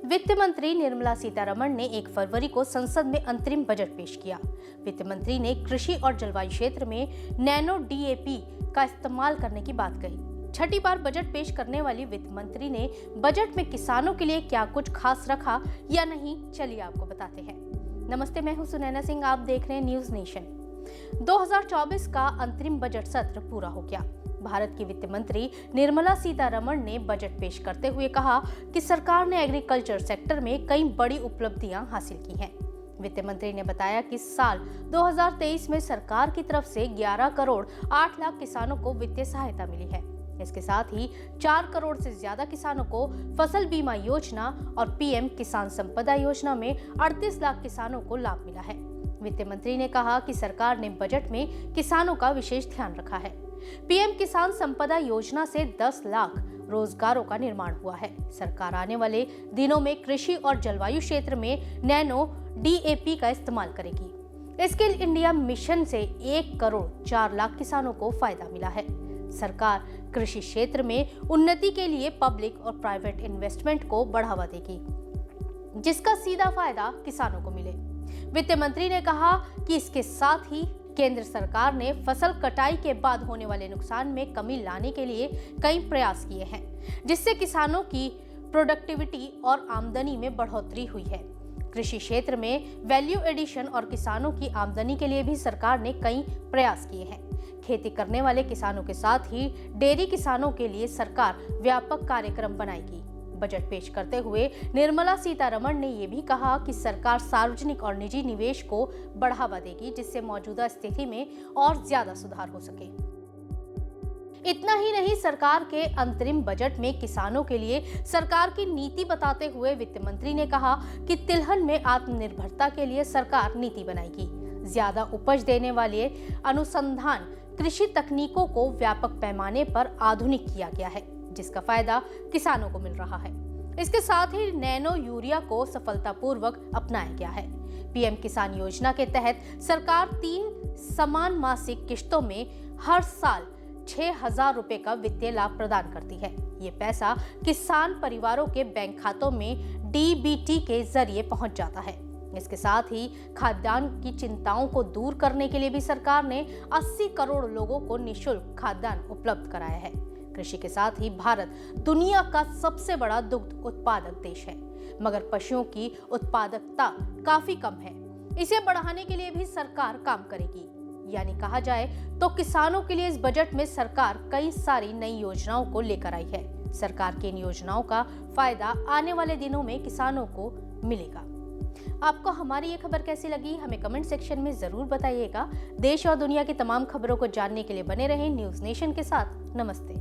वित्त मंत्री निर्मला सीतारमण ने 1 फरवरी को संसद में अंतरिम बजट पेश किया। वित्त मंत्री ने कृषि और जलवायु क्षेत्र में नैनो डीएपी का इस्तेमाल करने की बात कही। छठी बार बजट पेश करने वाली वित्त मंत्री ने बजट में किसानों के लिए क्या कुछ खास रखा या नहीं, चलिए आपको बताते हैं। नमस्ते, मैं हूं सुनैना सिंह, आप देख रहे हैं न्यूज नेशन। 2024 का अंतरिम बजट सत्र पूरा हो गया। भारत की वित्त मंत्री निर्मला सीतारमण ने बजट पेश करते हुए कहा कि सरकार ने एग्रीकल्चर सेक्टर में कई बड़ी उपलब्धियां हासिल की हैं। वित्त मंत्री ने बताया कि साल 2023 में सरकार की तरफ से 11 करोड़ 8 लाख किसानों को वित्तीय सहायता मिली है। इसके साथ ही 4 करोड़ से ज्यादा किसानों को फसल बीमा योजना और पीएम किसान संपदा योजना में 38 लाख किसानों को लाभ मिला है। वित्त मंत्री ने कहा कि सरकार ने बजट में किसानों का विशेष ध्यान रखा है। पीएम किसान संपदा योजना से 10 लाख रोजगारों का निर्माण हुआ है। सरकार आने वाले दिनों में कृषि और जलवायु क्षेत्र में नैनो डीएपी का इस्तेमाल करेगी। स्किल इंडिया मिशन से 1 करोड़ 4 लाख किसानों को फायदा मिला है। सरकार कृषि क्षेत्र में उन्नति के लिए पब्लिक और प्राइवेट इन्वेस्टमेंट को बढ़ावा देगी, जिसका सीधा फायदा किसानों को मिले। वित्त मंत्री ने कहा कि इसके साथ ही केंद्र सरकार ने फसल कटाई के बाद होने वाले नुकसान में कमी लाने के लिए कई प्रयास किए हैं, जिससे किसानों की प्रोडक्टिविटी और आमदनी में बढ़ोतरी हुई है। कृषि क्षेत्र में वैल्यू एडिशन और किसानों की आमदनी के लिए भी सरकार ने कई प्रयास किए हैं। खेती करने वाले किसानों के साथ ही डेयरी किसानों के लिए सरकार व्यापक कार्यक्रम बनाएगी। बजट पेश करते हुए निर्मला सीतारमण ने यह भी कहा कि सरकार सार्वजनिक और निजी निवेश को बढ़ावा देगी, जिससे मौजूदा स्थिति में और ज्यादा सुधार हो सके। इतना ही नहीं, सरकार के अंतरिम बजट में किसानों के लिए सरकार की नीति बताते हुए वित्त मंत्री ने कहा कि तिलहन में आत्मनिर्भरता के लिए सरकार नीति बनाएगी। ज्यादा उपज देने वाले अनुसंधान कृषि तकनीकों को व्यापक पैमाने पर आधुनिक किया गया है, जिसका फायदा किसानों को मिल रहा है। इसके साथ ही नैनो यूरिया को सफलतापूर्वक अपनाया गया है। पीएम किसान योजना के तहत सरकार 3 समान मासिक किश्तों में हर साल 6,000 रुपए का वित्तीय लाभ प्रदान करती है। ये पैसा किसान परिवारों के बैंक खातों में डीबीटी के जरिए पहुंच जाता है। इसके साथ ही खाद्यान्न की चिंताओं को दूर करने के लिए भी सरकार ने 80 करोड़ लोगों को निःशुल्क खाद्यान्न उपलब्ध कराया है। कृषि के साथ ही भारत दुनिया का सबसे बड़ा दुग्ध उत्पादक देश है, मगर पशुओं की उत्पादकता काफी कम है। इसे बढ़ाने के लिए भी सरकार काम करेगी। यानी कहा जाए तो किसानों के लिए इस बजट में सरकार कई सारी नई योजनाओं को लेकर आई है। सरकार की इन योजनाओं का फायदा आने वाले दिनों में किसानों को मिलेगा। आपको हमारी ये खबर कैसी लगी, हमें कमेंट सेक्शन में जरूर बताइएगा। देश और दुनिया की तमाम खबरों को जानने के लिए बने रहें न्यूज नेशन के साथ। नमस्ते।